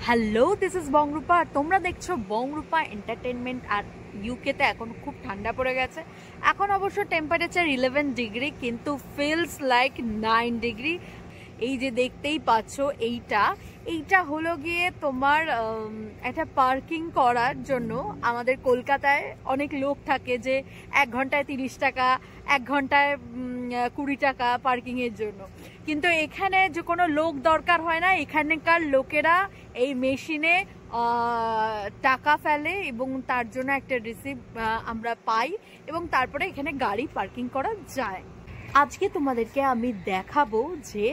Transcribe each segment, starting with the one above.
Hello, this is বংরূপা। তোমরা দেখছো বংরূপা entertainment. আর ইউকেতে এখন খুব ঠান্ডা পড়ে গেছে। এখন অবশ্য টেম্পারেচার 11 ডিগ্রি, কিন্তু ফিলস লাইক 9 ডিগ্রি। এই যে দেখতেই পাচ্ছ, এইটা হলো গিয়ে তোমার একটা পার্কিং করার জন্য। আমাদের কলকাতায় অনেক লোক থাকে যে 1 ঘন্টায় 30 টাকা, 1 ঘন্টায় 20 টাকা পার্কিংয়ের জন্য। কিন্তু এখানে যে কোনো লোক দরকার হয় না। এখানকার লোকেরা এই মেশিনে টাকা ফেলে এবং তার জন্য একটা রিসিপ্ট আমরা পাই, এবং তারপরে এখানে গাড়ি পার্কিং করা যায়। আজকে তোমাদেরকে আমি দেখাবো যে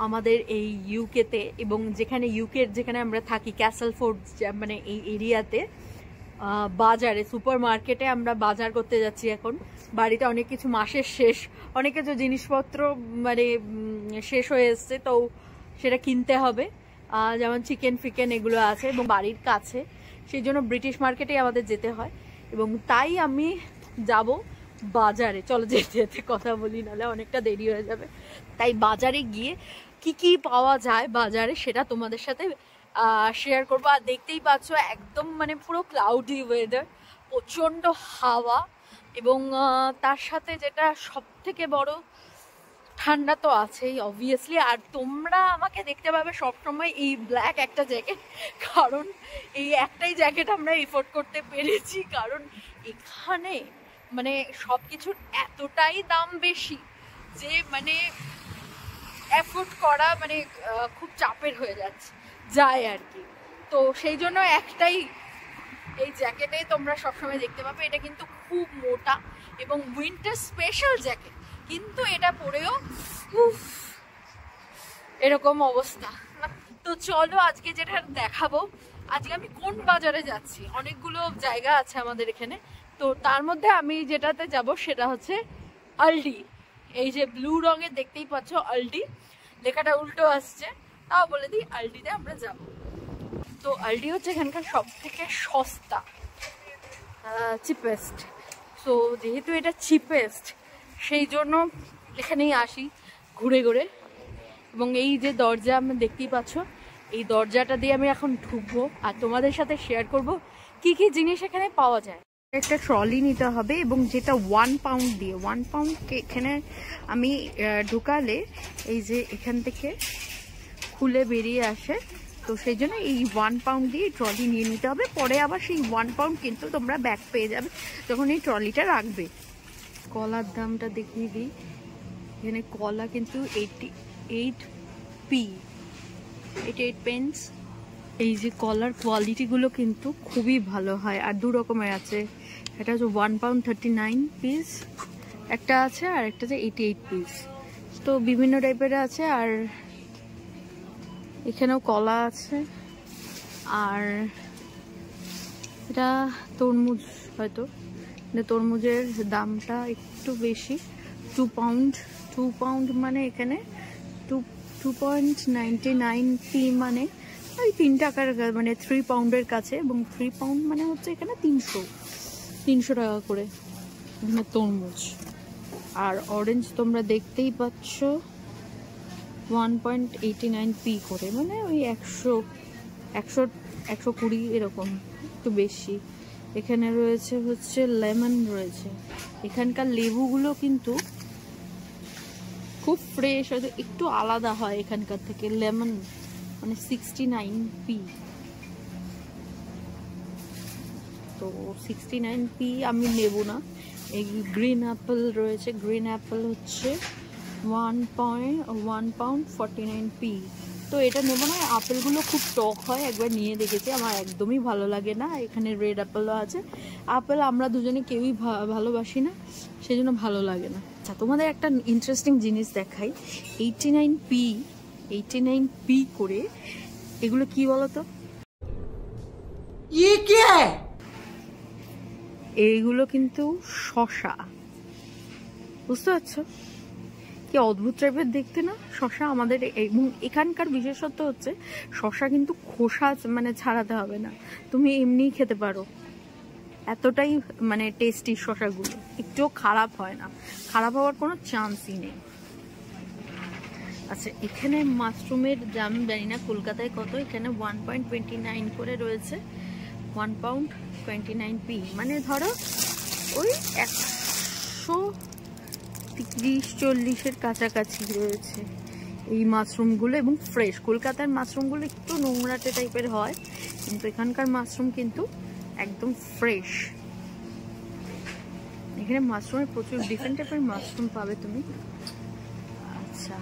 আমাদের এই ইউকেতে, এবং যেখানে আমরা থাকি ক্যাসলফোর্ড, মানে এই এরিয়াতে বাজারে, সুপার মার্কেটে আমরা বাজার করতে যাচ্ছি। এখন বাড়িতে অনেক কিছু, মাসের শেষ, অনেক কিছু জিনিসপত্র মানে শেষ হয়ে এসছে, তো সেটা কিনতে হবে। যেমন চিকেন ফিকেন এগুলো আছে, এবং বাড়ির কাছে, সেই জন্য ব্রিটিশ মার্কেটেই আমাদের যেতে হয়। এবং তাই আমি যাব বাজারে। চলো যেতে যেতে কথা বলি, নাহলে অনেকটা দেরি হয়ে যাবে। তাই বাজারে গিয়ে কি পাওয়া যায় বাজারে, সেটা তোমাদের সাথে শেয়ার করবো। আর দেখতেই পাচ্ছ একদম মানে পুরো ক্লাউডি ওয়েদার, প্রচণ্ড হাওয়া, এবং তার সাথে যেটা সব থেকে বড়, ঠান্ডা তো আছেই অবভিয়াসলি। আর তোমরা আমাকে দেখতে পাবে সবসময় এই ব্ল্যাক একটা জ্যাকেট, কারণ এই একটাই জ্যাকেট আমরা এফোর্ড করতে পেরেছি, কারণ এখানে মানে সব কিছুর এতটাই দাম বেশি যে মানে এফোর্ড করা মানে খুব চাপের হয়ে যায় আর কি। তো সেই জন্য একটাই এই জ্যাকেটে তোমরা সবসময় দেখতে পাবে। এটা কিন্তু খুব মোটা এবং উইন্টার স্পেশাল জ্যাকেট, কিন্তু এটা পরেও এরকম অবস্থা। তো চলো আজকে যেটা দেখাবো, আজকে আমি কোন বাজারে যাচ্ছি। অনেকগুলো জায়গা আছে আমাদের এখানে, তো তার মধ্যে আমি যেটাতে যাব সেটা হচ্ছে আলডি। এই যে ব্লু রঙের দেখতেই পাচ্ছ, আলডি লেখাটা উল্টো আসছে, তাও বলে দিই আলডিতে আমরা যাব। তো আলডি হচ্ছে এখানকার সব থেকে সস্তা, চিপেস্ট। সো যেহেতু এটা চিপেস্ট, সেই জন্য এখানেই আসি ঘুরে ঘুরে। এবং এই যে দরজা আমি দেখতেই পাচ্ছ, এই দরজাটা দিয়ে আমি এখন ঢুকবো আর তোমাদের সাথে শেয়ার করব কি কি জিনিস এখানে পাওয়া যায়। একটা ট্রলি নিতে হবে, এবং যেটা 1 পাউন্ড দিয়ে, 1 পাউন্ডকে এখানে আমি ঢুকালে এই যে এখান থেকে খুলে বেরিয়ে আসে। তো সেই জন্য এই 1 পাউন্ড দিয়ে ট্রলি নিয়ে নিতে হবে। পরে আবার সেই 1 পাউন্ড কিন্তু তোমরা ব্যাক পেয়ে যাবে যখন এই ট্রলিটা রাখবে। কলার দামটা দেখিয়ে দিই। এখানে কলা কিন্তু 88p, 88 পেন্স। এই যে কলার কোয়ালিটিগুলো কিন্তু খুবই ভালো হয়, আর 2 রকমের আছে। এটা হচ্ছে 1 পাউন্ড 39 পিস একটা আছে, আর একটা হচ্ছে 88 পিস। তো বিভিন্ন টাইপের আছে। আর এখানেও কলা আছে। আর এটা তরমুজ, হয়তো তরমুজের দামটা একটু বেশি, 2 পাউন্ড মানে এখানে 2.99p, মানে ওই 3 টাকার, মানে 3 পাউন্ডের কাছে। এবং 3 পাউন্ড মানে হচ্ছে এখানে 300 টাকা করে তরমুজ। আর অরেঞ্জ তোমরা দেখতেই পাচ্ছ 1.89p করে, মানে ওই 120 এরকম, একটু বেশি। এখানে রয়েছে হচ্ছে লেমন রয়েছে। এখানকার লেবুগুলো কিন্তু খুব ফ্রেশ, হয়তো একটু আলাদা হয় এখানকার থেকে। লেমন মানে 69p, তো 69p আমি নেব না। এই গ্রিন অ্যাপেল রয়েছে, গ্রিন অ্যাপেল হচ্ছে 1 পাউন্ড 49p। তো এটা নেব না। আপেলগুলো খুব টক হয়, একবার নিয়ে দেখেছি, আমার একদমই ভালো লাগে না। এখানে রেড অ্যাপেলও আছে। আপেল আমরা দুজনে কেউই ভালোবাসি না, সেই জন্য ভালো লাগে না। আচ্ছা, তোমাদের একটা ইন্টারেস্টিং জিনিস দেখাই। 89p করে এগুলো কি বলতো? এইগুলো কিন্তু শসা, বুঝতে পারছো? কি অদ্ভুত টাইপের দেখতে না শসা আমাদের। এবং এখানকার বিশেষত্ব হচ্ছে শসা কিন্তু খোসা মানে ছাড়াতে হবে না, তুমি এমনিই খেতে পারো। এতটাই মানে টেস্টি শসাগুলো, একটুও খারাপ হয় না, খারাপ হওয়ার কোনো চান্সই নেই। আচ্ছা, এখানে মাশরুমের দাম জানি না কলকাতায় কত, এখানে 1.29 করে রয়েছে, 1 পাউন্ড 29p, মানে ধরো ওই 130-40-এর কাছাকাছি রয়েছে এই মাশরুমগুলো, এবং ফ্রেশ। কলকাতার মাশরুমগুলো একটু নোংরাটে টাইপের হয়, কিন্তু এখানকার মাশরুম কিন্তু একদম ফ্রেশ। এখানে মাশরুমের প্রচুর ডিফারেন্ট টাইপের মাশরুম পাবে তুমি। আচ্ছা,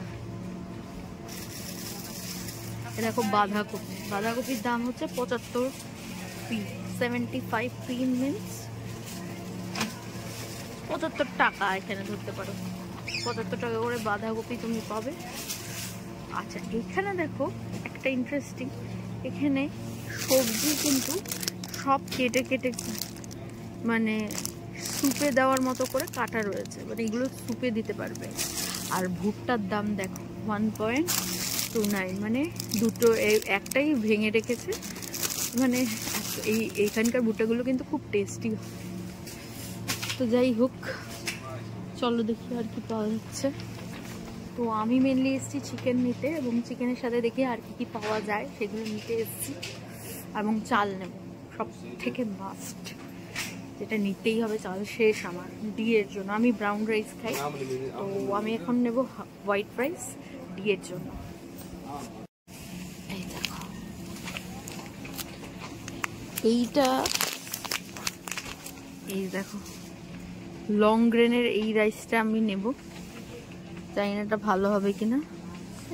দেখো বাঁধাকপি, বাঁধাকপির দাম হচ্ছে 75p, 75p মিনস 75 টাকা, এখানে ধরতে পারো 75 টাকা করে বাঁধাকপি তুমি পাবে। আচ্ছা, এখানে দেখো একটা ইন্টারেস্টিং, এখানে সবজি কিন্তু সব কেটে কেটে মানে সুপে দেওয়ার মতো করে কাটা রয়েছে, মানে এগুলো সুপে দিতে পারবে। আর ভুট্টার দাম দেখো 1.29, মানে দুটো, একটাই ভেঙে রেখেছে, মানে এইখানকার ভুট্টাগুলো কিন্তু খুব টেস্টি হয়। তো যাই হোক, চলো দেখি আর কি পাওয়া যাচ্ছে। তো আমি মেনলি এসেছি চিকেন নিতে, এবং চিকেনের সাথে দেখি আর কি কি পাওয়া যায় সেগুলো নিতে এসেছি, এবং চাল নেব সব থেকে মাস্ট, যেটা নিতেই হবে। চাল শেষ আমার ডিয়ের জন্য, আমি ব্রাউন রাইস খাই, তো আমি এখন নেব হোয়াইট রাইস ডিয়ের জন্য। এই দেখো, এইটা, এই দেখো লং গ্রেনের এই রাইসটা আমি নেব, জানি না এটা ভালো হবে কিনা,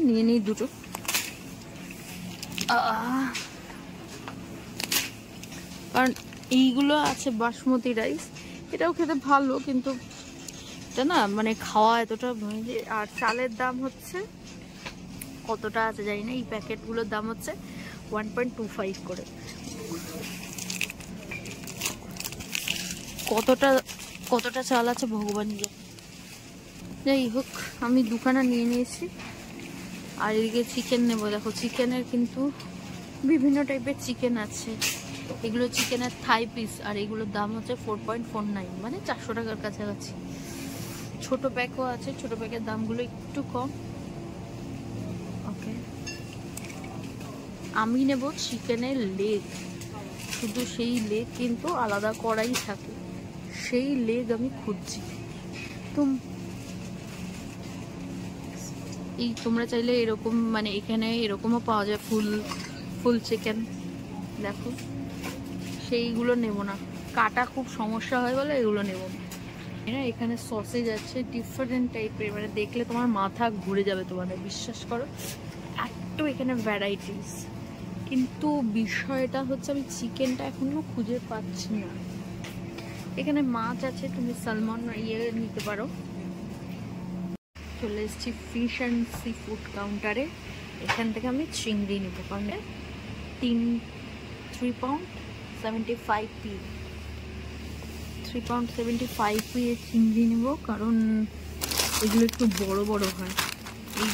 নিয়ে নিই দুটো। কারণ এইগুলো আছে বাসমতি রাইস, এটাও খেতে ভালো, কিন্তু এটা না মানে খাওয়া এতটা। আর চালের দাম হচ্ছে কতটা আছে জানি না, এই প্যাকেটগুলোর দাম হচ্ছে 1.25 করে। কতটা চাল আছে ভগবান জানে। যাই হোক, আমি দুখানা নিয়ে নিয়েছি। আর এদিকে চিকেন নেবো। দেখো চিকেনের কিন্তু বিভিন্ন টাইপের চিকেন আছে, এগুলো চিকেনের থাই পিস, আর এগুলোর দাম হচ্ছে 4.49, মানে 400 টাকার কাছাকাছি। ছোট প্যাকও আছে, ছোট প্যাকের দামগুলো একটু কম। ওকে, আমি নেব চিকেনের লেগ, শুধু সেই লেগ কিন্তু আলাদা করাই থাকে, সেই লেগ আমি খুঁজছি। তো এই তোমরা চাইলে এরকম, মানে এখানে এরকমও পাওয়া যায় ফুল চিকেন, দেখো সেইগুলো নেব না, কাটা খুব সমস্যা হয় বলে এগুলো নেব না। এখানে সসেজ আছে ডিফারেন্ট টাইপের, মানে দেখলে তোমার মাথা ঘুরে যাবে, তোমাদের বিশ্বাস করো এত এখানে ভ্যারাইটিস। কিন্তু বিষয়টা হচ্ছে আমি চিকেনটা এখনো খুঁজে পাচ্ছি না। এখানে মাছ আছে, তুমি সালমন নিতে পারো। চলে এসেছি ফিশ অ্যান্ড সি ফুড কাউন্টারে, এখান থেকে আমি চিংড়ি নেব, কারণ 3 পাউন্ড 75p, 3 পাউন্ড 75p এর চিংড়ি নেব, কারণ এগুলো একটু বড় বড় হয়। এই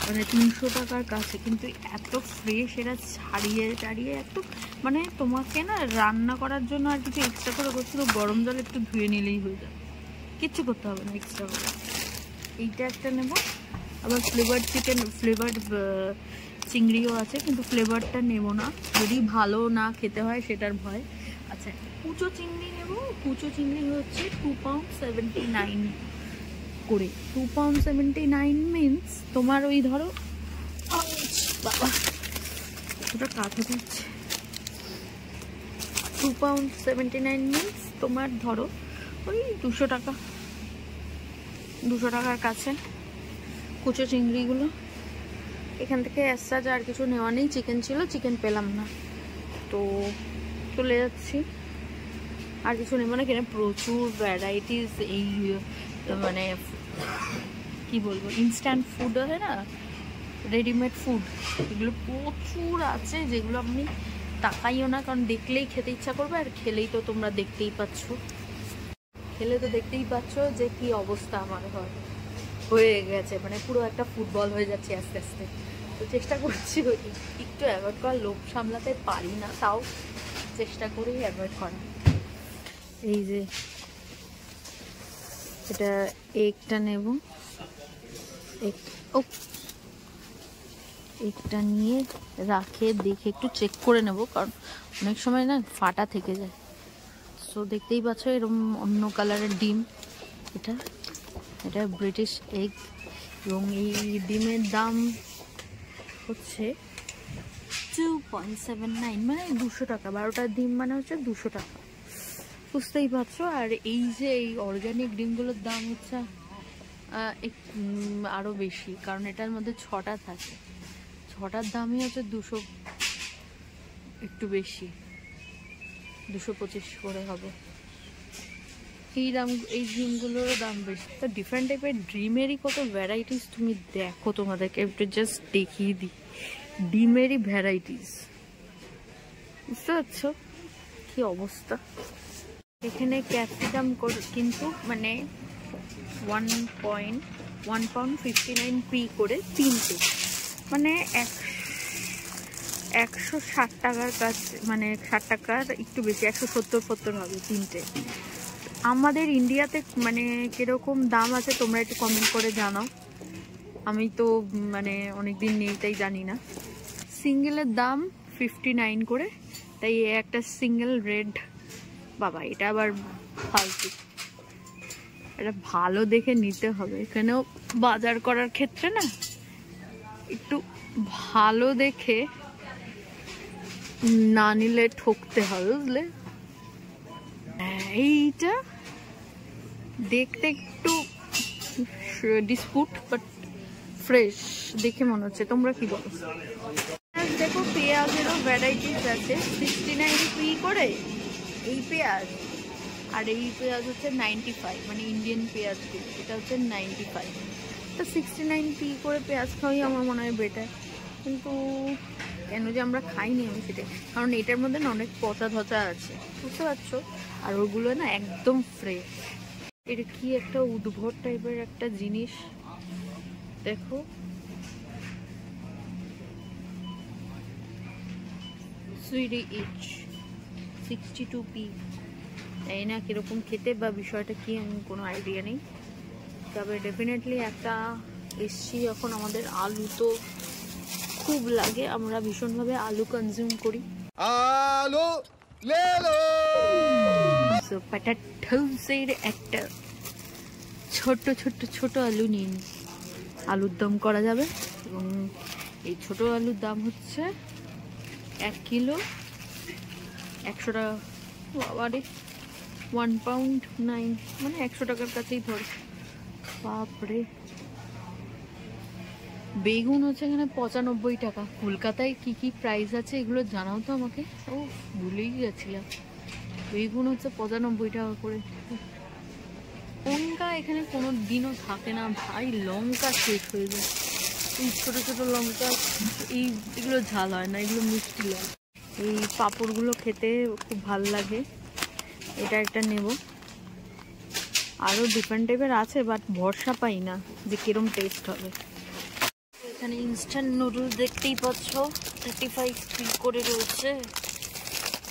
মানে 300 টাকার কাছে, কিন্তু এত ফ্রেশ, এরা ছাড়িয়ে এত, মানে তোমাকে না রান্না করার জন্য আর কিছু এক্সট্রা করে করছিল, গরম জল একটু ধুয়ে নিলেই হয়ে যাবে, কিচ্ছু করতে হবে না এক্সট্রা করে। এইটা একটা নেব। আবার ফ্লেভার্ড চিংড়িও আছে, কিন্তু ফ্লেভারটা নেব না, যদি ভালো না খেতে হয় সেটার ভয়। আচ্ছা, কুচো চিংড়ি নেব। কুচো চিংড়ি হচ্ছে 2 পাউন্ড 79 করে। 2 পাউন্ড 79 মিনস তোমার ওই ধরো, বাবা ওটা কাঁথা দিচ্ছে, 2 পাউন্ড 79 মিনস তোমার ধরো ওই 200 টাকার কাছে কুচো চিংড়িগুলো। এখান থেকে এক্সট্রা আর কিছু নেওয়া নেই, চিকেন ছিল, চিকেন পেলাম না, তো চলে যাচ্ছি। আর কিছু নেব না, এখানে প্রচুর ভ্যারাইটিস, এই মানে কি বলবো, ইনস্ট্যান্ট ফুড আছে না, রেডিমেড ফুড, এগুলো প্রচুর আছে, যেগুলো আমি তাকাইও না, কারণ দেখলেই খেতে ইচ্ছা করবে, আর খেলেই তো তোমরা দেখতেই পাচ্ছ, যে কি অবস্থা আমার হয়ে গেছে, মানে পুরো একটা ফুটবল হয়ে যাচ্ছে আস্তে আস্তে। তো চেষ্টা করছি একটু অ্যাভয়েড করার, লোভ সামলাতে পারি না, তাও চেষ্টা করি অ্যাভয়েড করা। এই যে এটা এগটা নেব, ও একটা নিয়ে রাখে দেখে একটু চেক করে নেব, কারণ অনেক সময় না ফাটা থেকে যায়। সো দেখতেই পাচ্ছ এরকম অন্য কালারের ডিম। এটা এটা ব্রিটিশ এগ, এবং এই ডিমের দাম হচ্ছে 2.79, মানে 200 টাকা। 12টা ডিম মানে হচ্ছে 200 টাকা, বুঝতেই পারছো। আর এই যে এই অর্গানিক ডিমগুলোর দাম হচ্ছে আরও বেশি, কারণ এটার মধ্যে 6টা থাকে। 6টার দামই হচ্ছে 200, একটু বেশি, 225 করে হবে। এই দাম, এই ডিমগুলোরও দাম বেশি। তো ডিফারেন্ট টাইপের ডিমেরই কত ভ্যারাইটিস, তুমি দেখো, তোমাদেরকে একটু জাস্ট দেখিয়ে দিই ডিমেরই ভ্যারাইটিস, বুঝতে পারছো কি অবস্থা। এখানে ক্যাপসিকাম কিন্তু মানে 1 পাউন্ড 59 পি করে তিনটে, মানে 160 টাকার কাছে, মানে 60 টাকার একটু বেশি, 170 হবে তিনটে। আমাদের ইন্ডিয়াতে মানে কিরকম দাম আছে তোমরা একটু কমেন্ট করে জানাও। আমি তো মানে অনেকদিন নেই তাই জানি না। সিঙ্গেলের দাম 59 করে, তাই একটা সিঙ্গেল রেড, বাবা এটা আবার ফালতু, এটা ভালো দেখে নিতে হবে। এখানেও বাজার করার ক্ষেত্রে না একটু ভালো দেখে না নিলে ঠকতে হবে, বুঝলে। এইটা দেখতে একটু ডিসপুট, বাট ফ্রেশ দেখে মনে হচ্ছে। তোমরা কি বলো? দেখো পেঁয়াজেরও ভ্যারাইটিস আছে, 69 পি করে এই পেঁয়াজ, আর এই পেঁয়াজ হচ্ছে 95, মানে ইন্ডিয়ান পেঁয়াজ, এটা হচ্ছে 95। তো 69 পি করে পেঁয়াজ খাওয়াই আমার মনে হয় বেটার, কিন্তু কেন যে আমরা খাইনি আমি সেটা, কারণ এটার মধ্যে না অনেক পচা ধচা আছে, বুঝতে পারছো। আর ওগুলো না একদম ফ্রেশ। এটা কি একটা উদ্ভট টাইপের একটা জিনিস, দেখো সুইডি ইচ 62 পি, তাই না কিরকম খেতে বা বিষয়টা কি আমি কোনো আইডিয়া নেই। তবে ডেফিনেটলি একটা এসছি এখন, আমাদের আলু তো খুব লাগে, আমরা ভীষণভাবে আলু কনজিউম করি। আলু পটেটোসের একটা ছোট ছোট ছোট আলু নিন, আলুর দম করা যাবে। এবং এই ছোট আলুর দাম হচ্ছে 1 কিলো 100 টাকা। বাবারে 1 পাউন্ড 9, মানে 100 টাকার কাছেই ধরে। বাপরে, বেগুন হচ্ছে এখানে 95 টাকা। কলকাতায় কি কি প্রাইস আছে এগুলো জানাও তো আমাকে, ও ভুলেই গেছিলাম। বেগুন হচ্ছে 95 টাকা করে। লঙ্কা এখানে কোনো দিনও থাকে না ভাই, লঙ্কা শেষ হয়ে যায়। এই ছোট ছোট লঙ্কা, এগুলো ঝাল হয় না, এগুলো মিষ্টি লাগে। এই পাঁপড়গুলো খেতে খুব ভাল লাগে, এটা একটা নেব। আরও ডিফারেন্ট টাইপের আছে, বাট ভরসা পাই না যে কিরম টেস্ট হবে। এখানে ইনস্ট্যান্ট নুডলস দেখতেই পাচ্ছ, 35 পি করে রয়েছে।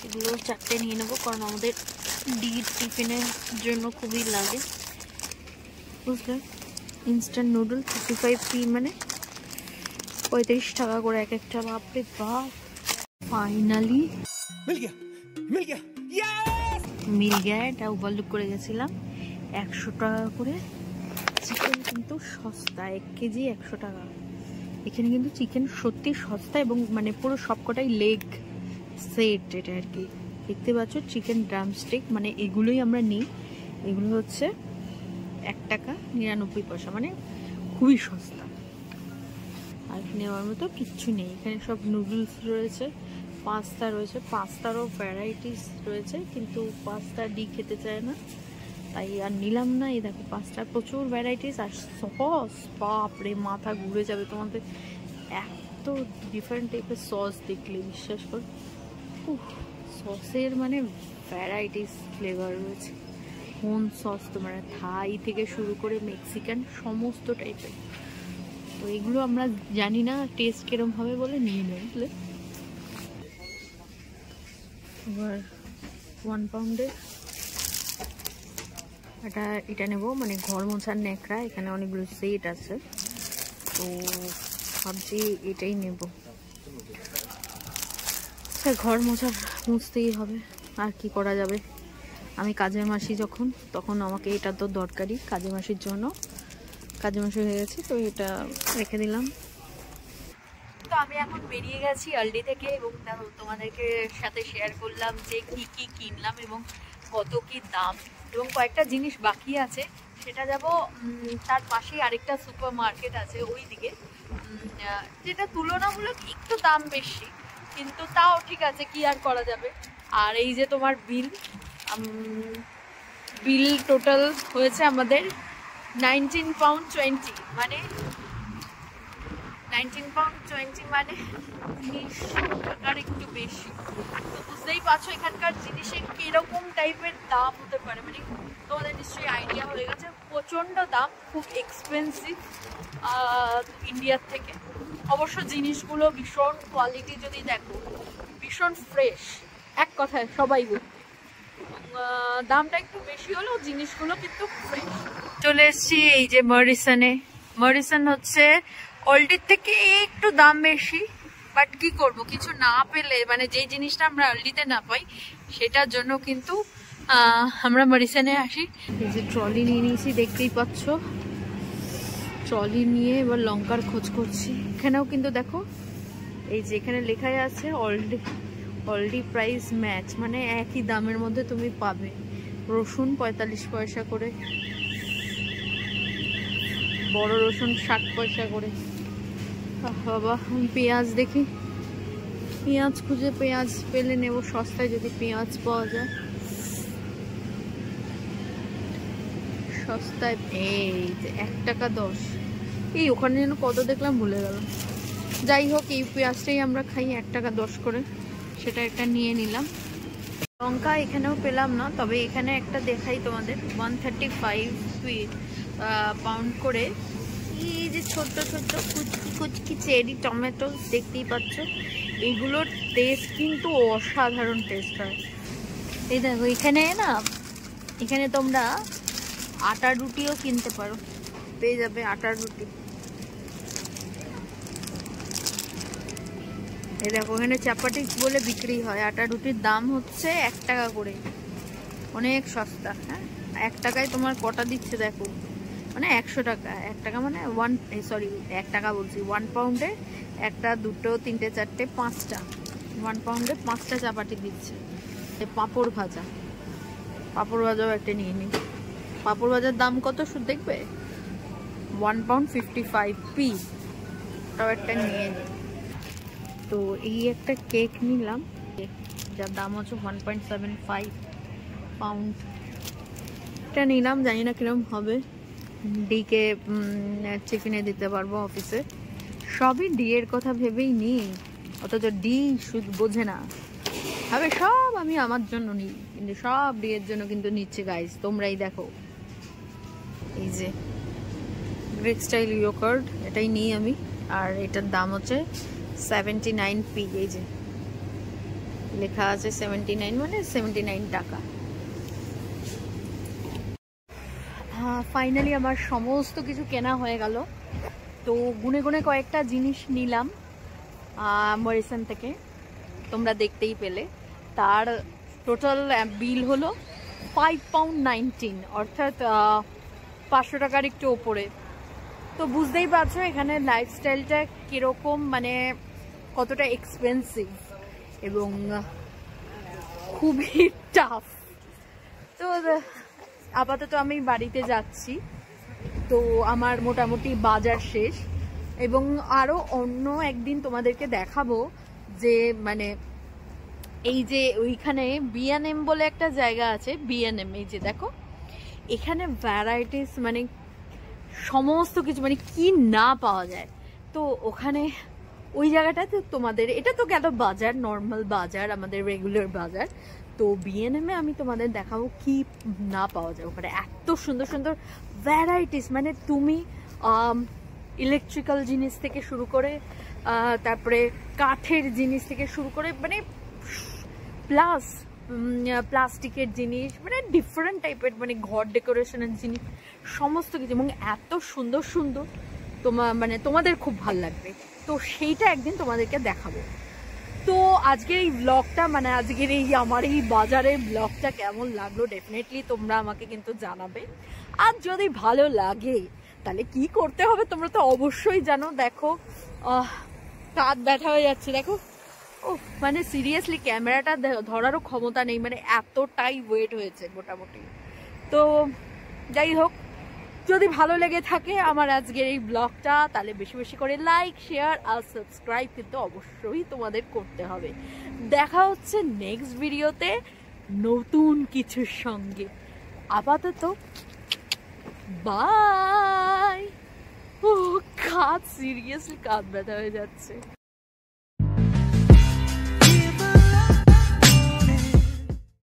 এগুলো 4টে নিয়ে নেবো, কারণ আমাদের টিফিনের জন্য খুবই লাগে, বুঝলে। ইনস্ট্যান্ট নুডল 35 পি মানে 35 টাকা করে এক একটা। বাপরে বাপ, ফাইনালি মিল গিয়া। এটা ওভারলুক করে গেছিলাম। 100 টাকা করে চিকেন, কিন্তু সস্তা, 1 কেজি 100 টাকা। এখানে কিন্তু চিকেন সত্যি সস্তা, এবং মানে পুরো সবকটাই লেগ সেট, এটা আর কি দেখতে পাচ্ছ। চিকেন ড্রামস্টিক, মানে এগুলোই আমরা নিই। এগুলো হচ্ছে 1 টাকা 99 পয়সা, মানে খুবই সস্তা। আর নেওয়ার মতো কিচ্ছু নেই। এখানে সব নুডলস রয়েছে, পাস্তা রয়েছে, পাস্তারও ভ্যারাইটিস রয়েছে, কিন্তু পাস্তা খেতে চায় না, তাই আর নিলাম না। এই দেখো পাস্তার প্রচুর ভ্যারাইটিস। আর সস, বাপরে মাথা ঘুরে যাবে তোমাদের, এত ডিফারেন্ট টাইপের সস দেখলে বিশ্বাস কর। সসের মানে ভ্যারাইটিস ফ্লেভার রয়েছে। কোন সস তোমরা, থাই থেকে শুরু করে মেক্সিকান সমস্ত টাইপের। তো এগুলো আমরা জানি না টেস্ট কিরম হবে বলে নিয়ে নেই, বুঝলে। এবার 1 পাউন্ডের এটা নেব, মানে ঘর মোছার ন্যাকড়া। এখানে অনেকগুলো সেট আছে, তো ভাবছি এটাই নেব। ঘর মুছতেই হবে, আর কি করা যাবে। আমি কাজের মাসি যখন, তখন আমাকে এটা তো দরকারি কাজের মাসির জন্য। কাজের মাসি হয়ে গেছে তো এটা রেখে দিলাম। তো আমি এখন বেরিয়ে গেছি আলডি থেকে এবং তোমাদেরকে সাথে শেয়ার করলাম যে কি কি কিনলাম এবং কত কি দাম, এবং কয়েকটা জিনিস বাকি আছে সেটা যাব। তার পাশেই আরেকটা সুপার মার্কেট আছে ওই দিকে, যেটা তুলনামূলক একটু দাম বেশি, কিন্তু তাও ঠিক আছে, কি আর করা যাবে। আর এই যে তোমার বিল টোটাল হয়েছে আমাদের 19 পাউন্ড 20, মানে 19 পাউন্ড 20 মানে 19 টাকার একটু বেশি। তো বুঝতেই পারছো এখানকার জিনিসের কিরকম টাইপের দাম হতে পারে, মানে তোমাদের নিশ্চয়ই আইডিয়া হয়ে গেছে। প্রচণ্ড দাম, খুব এক্সপেন্সিভ ইন্ডিয়ার থেকে। অবশ্য জিনিসগুলো ভীষণ কোয়ালিটি, যদি দেখো ভীষণ ফ্রেশ, এক কথায় সবাই বলবে। দামটা একটু বেশি হলেও জিনিসগুলো কিন্তু ফ্রেশ। চলে এসছি এই যে মরিসনে। মরিসন হচ্ছে অল্ডির থেকে একটু দাম বেশি, বাট কি করব, কিছু না পেলে, মানে যেই জিনিসটা আমরা অল্ডিতে না পাই সেটার জন্য কিন্তু আমরা মরিসনে আসি। এই যে ট্রলি নিয়ে নিয়েছি, দেখতেই পাচ্ছ। ট্রলি নিয়ে এবার লঙ্কার খোঁজ করছি। এখানেও কিন্তু দেখো এই যে এখানে লেখাই আছে অলডি প্রাইস ম্যাচ, মানে একই দামের মধ্যে তুমি পাবে। রসুন 45 পয়সা করে, বড় রসুন 60 পয়সা করে। বাবা, পেঁয়াজ দেখি, পেঁয়াজ খুঁজে পেঁয়াজ পেলে নেব সস্তায়, যদি পেঁয়াজ পাওয়া যায় সস্তায়। এই যে 1 টাকা 10, এই ওখানে যেন কত দেখলাম ভুলে গেল। যাই হোক, এই পেঁয়াজটাই আমরা খাই 1 টাকা 10 করে, সেটা একটা নিয়ে নিলাম। লঙ্কা এখানেও পেলাম না, তবে এখানে একটা দেখাই তোমাদের, 135 পাউন্ড করে। এই যে ছোট্ট ছোট্ট কুচকি চেরি টমেটো দেখতেই পাচ্ছ, এইগুলোর টেস্ট কিন্তু অসাধারণ টেস্ট হয়। এই দেখো এখানে না, এখানে তোমরা আটার রুটিও কিনতে পারো, পেয়ে যাবে আটার রুটি। এই দেখো এখানে চাপাটি বলে বিক্রি হয়, আটার রুটির দাম হচ্ছে 1 টাকা করে, অনেক সস্তা। হ্যাঁ, 1 টাকায় তোমার কটা দিচ্ছে দেখো, মানে 100 টাকা। 1 টাকা মানে 1 টাকা বলছি, 1 পাউন্ডে 1টা 2টো 3টে 4টে 5টা, 1 পাউন্ডে 5টা চাপাটি দিচ্ছে। পাঁপড় ভাজাও একটা নিয়ে নিই। পাঁপড় ভাজার দাম কত শুধু দেখবে, 1 পাউন্ড 55p, ওটাও একটা নিয়ে নিই। তো এই একটা কেক নিলাম, যার দাম হচ্ছে 1.75 পাউন্ড। এটা নিলাম, জানি না কিরকম হবে। ডিকে টিফিনে দিতে পারবো অফিসে। সবই ডি এর কথা ভেবেই নিই, অথচ ডি শুধু বোঝে না, ভাবে সব আমি আমার জন্য নিই, কিন্তু সব ডি এর জন্য কিন্তু নিচ্ছে গাইজ। তোমরাই দেখো, এই যে গ্রিক স্টাইল ইয়োগার্ট, এটাই নিই আমি। আর এটার দাম হচ্ছে 79p, এই যে লেখা আছে 79, মানে 79 টাকা। ফাইনালি আমার সমস্ত কিছু কেনা হয়ে গেল। তো গুনে গুনে কয়েকটা জিনিস নিলাম মরিসন থেকে, তোমরা দেখতেই পেলে। তার টোটাল বিল হলো 5 পাউন্ড 19, অর্থাৎ 500 টাকার একটু ওপরে। তো বুঝতেই পারছো এখানে লাইফস্টাইলটা কীরকম, মানে কতটা এক্সপেন্সিভ এবং খুবই টাফ। তো আপাতত আমি বাড়িতে যাচ্ছি, তো আমার মোটামুটি বাজার শেষ, এবং আরও অন্য একদিন তোমাদেরকে দেখাবো যে মানে এই যে ওইখানে B&M বলে একটা জায়গা আছে, B&M, এই যে দেখো এখানে ভ্যারাইটিস, মানে সমস্ত কিছু, মানে কি না পাওয়া যায়। তো ওখানে ওই জায়গাটাতে তোমাদের, এটা তো গেল বাজার, নর্মাল বাজার, আমাদের রেগুলার বাজার। তো B&M আমি তোমাদের দেখাবো কি না পাওয়া যায় ওখানে। এত সুন্দর সুন্দর ভ্যারাইটিস, মানে তুমি ইলেকট্রিক্যাল জিনিস থেকে শুরু করে, তারপরে কাঠের জিনিস থেকে শুরু করে, মানে প্লাস্টিকের জিনিস, মানে ডিফারেন্ট টাইপের, মানে ঘর ডেকোরেশনের জিনিস, সমস্ত কিছু, এবং এত সুন্দর সুন্দর, মানে তোমাদের খুব ভালো লাগবে। তো সেইটা একদিন তোমাদেরকে দেখাবো। তো আজকের এই ব্লগটা মানে আজকের এই আমার এই বাজারের ব্লগটা কেমন লাগলো ডেফিনেটলি তোমরা আমাকে কিন্তু জানাবে। আর যদি ভালো লাগে তাহলে কি করতে হবে তোমরা তো অবশ্যই জানো। দেখো কাঁধ ব্যথা হয়ে যাচ্ছে, দেখো ও মানে সিরিয়াসলি ক্যামেরাটা ধরারও ক্ষমতা নেই, মানে এতটাই ওয়েট হয়েছে মোটামুটি। তো যাই হোক, যদি ভালো লেগে থাকে আমার আজকের এই ব্লগটা তাহলে বেশি বেশি করে লাইক শেয়ার আর সাবস্ক্রাইব কিন্তু অবশ্যই তোমাদের করতে হবে। দেখা হচ্ছে নেক্সট ভিডিওতে নতুন কিছুর সঙ্গে। আপাতত বাই। ও কাঁধ সিরিয়াসলি কাঁধ ব্যথা হয়ে যাচ্ছে।